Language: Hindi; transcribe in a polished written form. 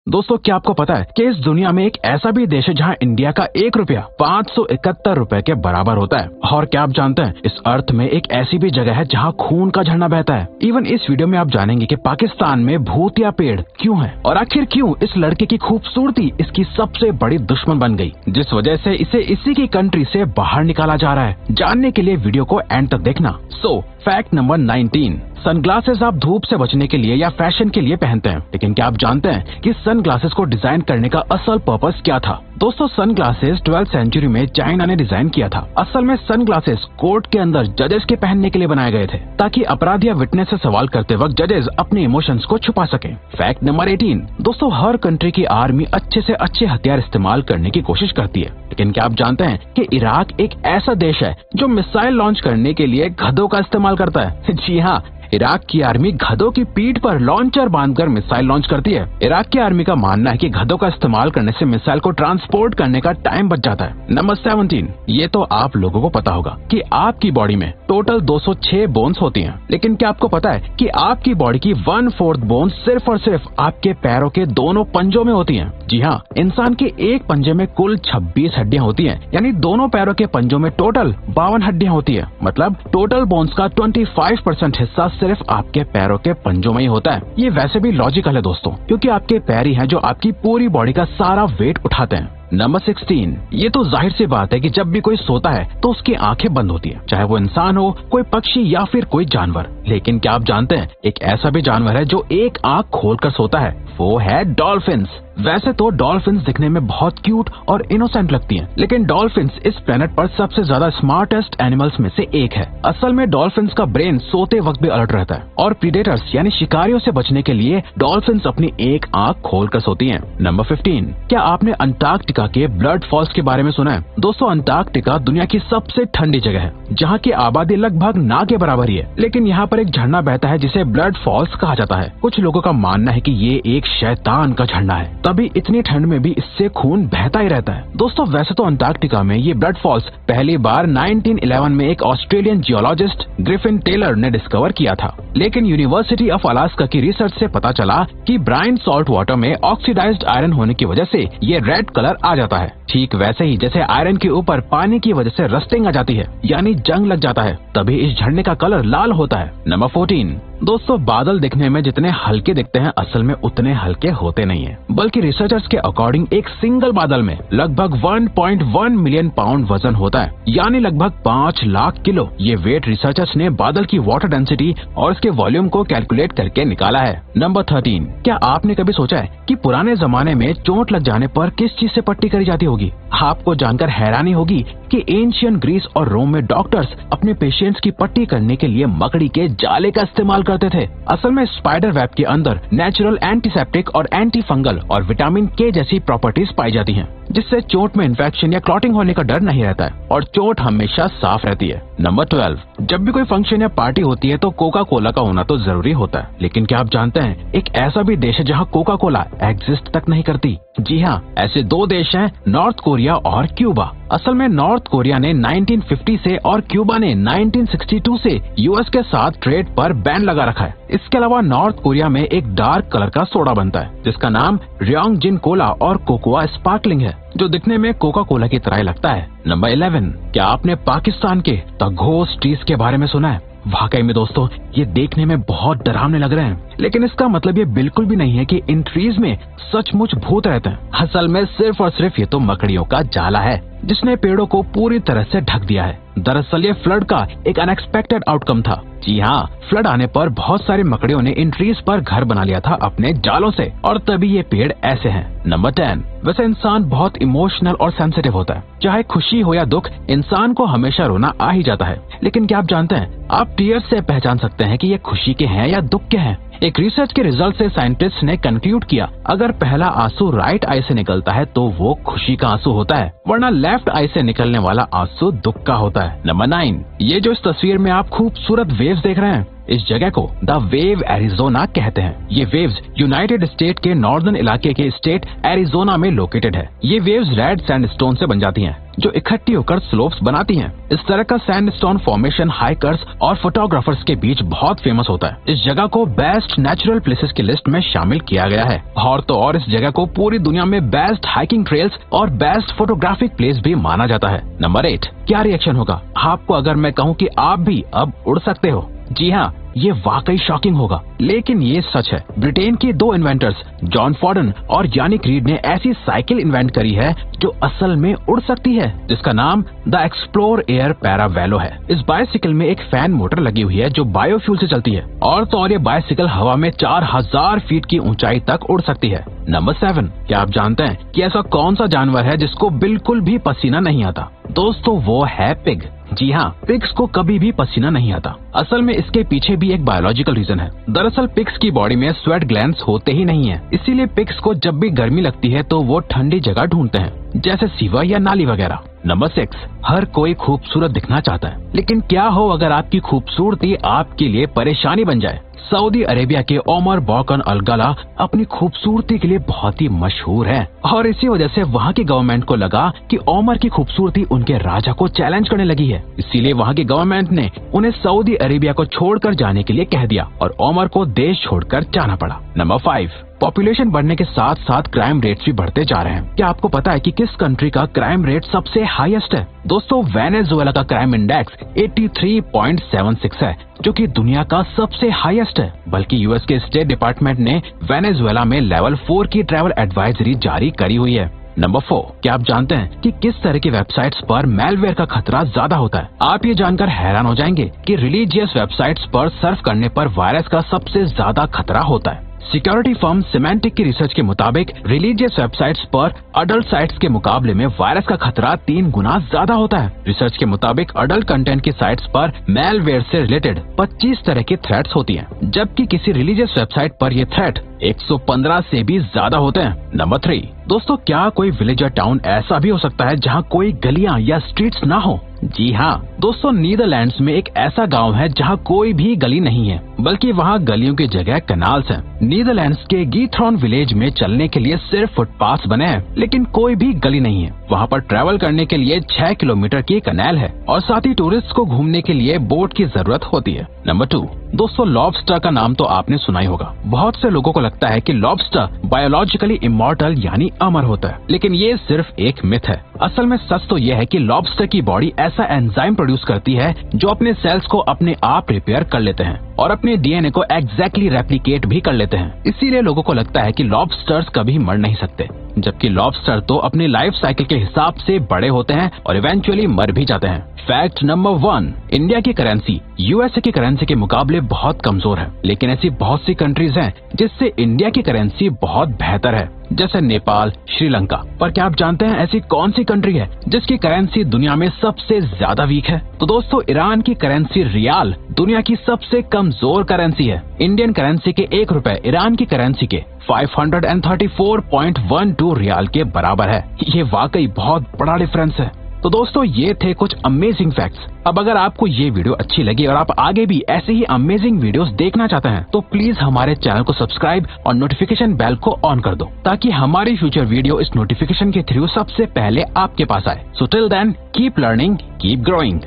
दोस्तों क्या आपको पता है कि इस दुनिया में एक ऐसा भी देश है जहाँ इंडिया का 1 रुपया 571 रुपए के बराबर होता है। और क्या आप जानते हैं इस अर्थ में एक ऐसी भी जगह है जहाँ खून का झरना बहता है। इवन इस वीडियो में आप जानेंगे कि पाकिस्तान में भूतिया पेड़ क्यों है और आखिर क्यों इस लड़के की खूबसूरती इसकी सबसे बड़ी दुश्मन बन गई, जिस वजह से इसे इसी की कंट्री से बाहर निकाला जा रहा है। जानने के लिए वीडियो को एंड तक देखना। सो फैक्ट नंबर 19, सनग्लासेस आप धूप से बचने के लिए या फैशन के लिए पहनते हैं, लेकिन क्या आप जानते हैं कि सनग्लासेस को डिजाइन करने का असल पर्पस क्या था? दोस्तों सनग्लासेस 12th सेंचुरी में चाइना ने डिजाइन किया था। असल में सनग्लासेस कोर्ट के अंदर जजेस के पहनने के लिए बनाए गए थे ताकि अपराधी या विटनेस से सवाल करते वक्त जजेस अपने इमोशंस को छुपा सके। फैक्ट नंबर 18, दोस्तों हर कंट्री की आर्मी अच्छे से अच्छे हथियार इस्तेमाल करने की कोशिश करती है, लेकिन क्या आप जानते हैं कि इराक एक ऐसा देश है जो मिसाइल लॉन्च करने के लिए गधों का इस्तेमाल करता है। जी हाँ, इराक की आर्मी गधों की पीठ पर लॉन्चर बांधकर मिसाइल लॉन्च करती है। इराक की आर्मी का मानना है कि गधों का इस्तेमाल करने से मिसाइल को ट्रांसपोर्ट करने का टाइम बच जाता है। नंबर 17, ये तो आप लोगों को पता होगा कि आपकी बॉडी में टोटल 206 बोन्स होती हैं, लेकिन क्या आपको पता है कि आपकी बॉडी की 1/4 बोन सिर्फ और सिर्फ आपके पैरों के दोनों पंजों में होती है। जी हाँ, इंसान के एक पंजे में कुल 26 हड्डियाँ होती है, यानी दोनों पैरों के पंजों में टोटल 52 हड्डियाँ होती है। मतलब टोटल बोन्स का 25% हिस्सा सिर्फ आपके पैरों के पंजों में ही होता है। ये वैसे भी लॉजिकल है दोस्तों, क्योंकि आपके पैर ही हैं जो आपकी पूरी बॉडी का सारा वेट उठाते हैं। नंबर 16, ये तो जाहिर सी बात है कि जब भी कोई सोता है तो उसकी आंखें बंद होती है, चाहे वो इंसान हो, कोई पक्षी या फिर कोई जानवर। लेकिन क्या आप जानते हैं एक ऐसा भी जानवर है जो एक आंख खोलकर सोता है, वो है डॉल्फिन्स। वैसे तो डॉल्फिन्स दिखने में बहुत क्यूट और इनोसेंट लगती हैं, लेकिन डॉल्फिन्स इस प्लेनेट पर सबसे ज्यादा स्मार्टेस्ट एनिमल्स में से एक है। असल में डॉल्फिन्स का ब्रेन सोते वक्त भी अलर्ट रहता है और प्रीडेटर्स यानी शिकारियों से बचने के लिए डॉल्फिन्स अपनी एक आंख खोलकर सोती हैं। नंबर 15, क्या आपने अंटार्कटिका के ब्लड फॉल्स के बारे में सुना है? दोस्तों अंटार्कटिका दुनिया की सबसे ठंडी जगह है जहाँ की आबादी लगभग ना के बराबर ही है, लेकिन यहाँ पर एक झरना बहता है जिसे ब्लड फॉल्स कहा जाता है। कुछ लोगों का मानना है कि ये एक शैतान का झरना है, तभी इतनी ठंड में भी इससे खून बहता ही रहता है। दोस्तों वैसे तो अंटार्कटिका में ये ब्लड फॉल्स पहली बार 1911 में एक ऑस्ट्रेलियन जियोलॉजिस्ट ग्रिफिन टेलर ने डिस्कवर किया था, लेकिन यूनिवर्सिटी ऑफ अलास्का की रिसर्च से पता चला कि ब्राइन सॉल्ट वाटर में ऑक्सीडाइज्ड आयरन होने की वजह से ये रेड कलर आ जाता है। ठीक वैसे ही जैसे आयरन के ऊपर पानी की वजह से रस्टिंग आ जाती है, यानी जंग लग जाता है, तभी इस झरने का कलर लाल होता है। नंबर 14, दोस्तों बादल दिखने में जितने हल्के दिखते हैं असल में उतने हल्के होते नहीं है, बल्कि रिसर्चर्स के अकॉर्डिंग एक सिंगल बादल में लगभग 1.1 मिलियन पाउंड वजन होता है, यानी लगभग 5 लाख किलो। ये वेट रिसर्चर्स ने बादल की वाटर डेंसिटी और इसके वॉल्यूम को कैलकुलेट करके निकाला है। नंबर 13, क्या आपने कभी सोचा है कि पुराने जमाने में चोट लग जाने पर किस चीज से पट्टी करी जाती होगी? आपको जानकर हैरानी होगी कि एंशियंट ग्रीस और रोम में डॉक्टर्स अपने पेशेंट्स की पट्टी करने के लिए मकड़ी के जाले का इस्तेमाल करते थे। असल में स्पाइडर वेब के अंदर नेचुरल एंटीसेप्टिक और एंटी फंगल और विटामिन के जैसी प्रॉपर्टीज पाई जाती हैं, जिससे चोट में इन्फेक्शन या क्लॉटिंग होने का डर नहीं रहता है और चोट हमेशा साफ रहती है। नंबर 12, जब भी कोई फंक्शन या पार्टी होती है तो कोका कोला का होना तो जरूरी होता है, लेकिन क्या आप जानते हैं एक ऐसा भी देश है जहाँ कोका कोला एग्जिस्ट तक नहीं करती? जी हाँ, ऐसे दो देश हैं, नॉर्थ कोरिया और क्यूबा। असल में नॉर्थ कोरिया ने 1950 से और क्यूबा ने 1962 से यूएस के साथ ट्रेड पर बैन लगा रखा है। इसके अलावा नॉर्थ कोरिया में एक डार्क कलर का सोडा बनता है जिसका नाम रियोंग जिन कोला और कोकोआ स्पार्कलिंग है, जो दिखने में कोका कोला की तरह लगता है। नंबर 11, क्या आपने पाकिस्तान के द घोस्ट ट्रीज के बारे में सुना है? वाकई में दोस्तों ये देखने में बहुत डरावने लग रहे हैं, लेकिन इसका मतलब ये बिल्कुल भी नहीं है कि इन ट्रीज में सचमुच भूत रहते हैं। असल में सिर्फ और सिर्फ ये तो मकड़ियों का जाला है जिसने पेड़ों को पूरी तरह से ढक दिया है। दरअसल ये फ्लड का एक अनएक्सपेक्टेड आउटकम था। जी हाँ, फ्लड आने पर बहुत सारी मकड़ियों ने इन ट्रीज पर घर बना लिया था अपने जालों से, और तभी ये पेड़ ऐसे हैं। नंबर 10, वैसे इंसान बहुत इमोशनल और सेंसिटिव होता है, चाहे खुशी हो या दुख, इंसान को हमेशा रोना आ ही जाता है। लेकिन क्या आप जानते हैं आप टीयर्स से पहचान सकते हैं कि ये खुशी के हैं या दुख के हैं? एक रिसर्च के रिजल्ट से साइंटिस्ट ने कंक्लूड किया, अगर पहला आंसू राइट आई से निकलता है तो वो खुशी का आंसू होता है, वरना लेफ्ट आई से निकलने वाला आंसू दुख का होता है। नंबर 9, ये जो इस तस्वीर में आप खूबसूरत वेव्स देख रहे हैं इस जगह को द वेव एरिजोना कहते हैं। ये वेव्स यूनाइटेड स्टेट के नॉर्दर्न इलाके के स्टेट एरिजोना में लोकेटेड है। ये वेव्स रेड सैंडस्टोन से बन जाती हैं, जो इकट्ठी होकर स्लोप्स बनाती हैं। इस तरह का सैंडस्टोन फॉर्मेशन हाइकर्स और फोटोग्राफर्स के बीच बहुत फेमस होता है। इस जगह को बेस्ट नेचुरल प्लेसेस की लिस्ट में शामिल किया गया है। और तो और इस जगह को पूरी दुनिया में बेस्ट हाइकिंग ट्रेल्स और बेस्ट फोटोग्राफिक प्लेस भी माना जाता है। नंबर 8, क्या रिएक्शन होगा आपको अगर मैं कहूँ कि आप भी अब उड़ सकते हो? जी हाँ, ये वाकई शॉकिंग होगा, लेकिन ये सच है। ब्रिटेन के 2 इन्वेंटर्स जॉन फॉर्डन और यानिक रीड ने ऐसी साइकिल इन्वेंट करी है जो असल में उड़ सकती है, जिसका नाम द एक्सप्लोर एयर पैरावेलो है। इस बाइसिकल में एक फैन मोटर लगी हुई है जो बायोफ्यूल से चलती है, और तो और ये बाइसिकल हवा में 4000 फीट की ऊंचाई तक उड़ सकती है। नंबर 7, क्या आप जानते हैं कि ऐसा कौन सा जानवर है जिसको बिल्कुल भी पसीना नहीं आता? दोस्तों, वो है पिग। जी हाँ, पिग्स को कभी भी पसीना नहीं आता। असल में इसके पीछे भी एक बायोलॉजिकल रीजन है। दरअसल पिग्स की बॉडी में स्वेट ग्लैंड्स होते ही नहीं है, इसीलिए पिग्स को जब भी गर्मी लगती है तो वो ठंडी जगह ढूंढते हैं, जैसे सीवर या नाली वगैरह। नंबर 6, हर कोई खूबसूरत दिखना चाहता है, लेकिन क्या हो अगर आपकी खूबसूरती आपके लिए परेशानी बन जाए? सऊदी अरेबिया के ओमर बॉकन अल-गला अपनी खूबसूरती के लिए बहुत ही मशहूर है, और इसी वजह से वहाँ की गवर्नमेंट को लगा कि ओमर की खूबसूरती उनके राजा को चैलेंज करने लगी है। इसीलिए वहाँ की गवर्नमेंट ने उन्हें सऊदी अरेबिया को छोड़कर जाने के लिए कह दिया और ओमर को देश छोड़कर जाना पड़ा। नंबर 5, पॉपुलेशन बढ़ने के साथ साथ क्राइम रेट्स भी बढ़ते जा रहे हैं। क्या आपको पता है कि किस कंट्री का क्राइम रेट सबसे हाईएस्ट है? दोस्तों, वेनेजुएला का क्राइम इंडेक्स 83.76 है, जो कि दुनिया का सबसे हाईएस्ट है। बल्कि यूएस के स्टेट डिपार्टमेंट ने वेनेजुएला में लेवल 4 की ट्रैवल एडवाइजरी जारी करी हुई है। नंबर 4, क्या आप जानते हैं कि किस तरह की वेबसाइट्स पर मैलवेयर का खतरा ज्यादा होता है? आप ये जानकर हैरान हो जाएंगे कि रिलीजियस वेबसाइट्स पर सर्फ करने पर वायरस का सबसे ज्यादा खतरा होता है। सिक्योरिटी फर्म सिमेंटिक की रिसर्च के मुताबिक रिलीजियस वेबसाइट्स पर अडल्ट साइट्स के मुकाबले में वायरस का खतरा 3 गुना ज्यादा होता है। रिसर्च के मुताबिक अडल्ट कंटेंट की साइट्स पर मैलवेयर से रिलेटेड 25 तरह की थ्रेट्स होती हैं, जबकि किसी रिलीजियस वेबसाइट पर ये थ्रेट 115 से भी ज्यादा होते हैं। नंबर 3, दोस्तों, क्या कोई विलेज या टाउन ऐसा भी हो सकता है जहाँ कोई गलियाँ या स्ट्रीट्स ना हो? जी हाँ दोस्तों, नीदरलैंड्स में एक ऐसा गांव है जहाँ कोई भी गली नहीं है, बल्कि वहाँ गलियों की जगह कैनाल्स हैं। नीदरलैंड्स के गीथ्रॉन विलेज में चलने के लिए सिर्फ फुटपाथ्स बने हैं, लेकिन कोई भी गली नहीं है। वहाँ पर ट्रैवल करने के लिए 6 किलोमीटर की कैनाल है, और साथ ही टूरिस्ट को घूमने के लिए बोट की जरूरत होती है। नंबर 2, दोस्तों, लॉबस्टर का नाम तो आपने सुना ही होगा। बहुत से लोगों को लगता है कि लॉबस्टर बायोलॉजिकली इमॉर्टल यानी अमर होता है, लेकिन ये सिर्फ एक मिथ है। असल में सच तो यह है कि लॉबस्टर की बॉडी ऐसा एंजाइम प्रोड्यूस करती है जो अपने सेल्स को अपने आप रिपेयर कर लेते हैं और अपने डीएनए को एग्जैक्टली रेप्लिकेट भी कर लेते हैं। इसीलिए लोगों को लगता है कि लॉबस्टर्स कभी मर नहीं सकते, जबकि लॉबस्टर तो अपनी लाइफ साइकिल के हिसाब से बड़े होते हैं और इवेंचुअली मर भी जाते हैं। फैक्ट नंबर 1, इंडिया की करेंसी यूएसए की करेंसी के मुकाबले बहुत कमजोर है, लेकिन ऐसी बहुत सी कंट्रीज हैं जिससे इंडिया की करेंसी बहुत बेहतर है, जैसे नेपाल, श्रीलंका। पर क्या आप जानते हैं ऐसी कौन सी कंट्री है जिसकी करेंसी दुनिया में सबसे ज्यादा वीक है? तो दोस्तों, ईरान की करेंसी रियाल दुनिया की सबसे कमजोर करेंसी है। इंडियन करेंसी के 1 रुपए ईरान की करेंसी के 534.12 रियाल के बराबर है। ये वाकई बहुत बड़ा डिफरेंस है। तो दोस्तों, ये थे कुछ अमेजिंग फैक्ट्स। अब अगर आपको ये वीडियो अच्छी लगी और आप आगे भी ऐसे ही अमेजिंग वीडियोस देखना चाहते हैं, तो प्लीज हमारे चैनल को सब्सक्राइब और नोटिफिकेशन बेल को ऑन कर दो, ताकि हमारी फ्यूचर वीडियो इस नोटिफिकेशन के थ्रू सबसे पहले आपके पास आए। So till then, keep learning, keep growing.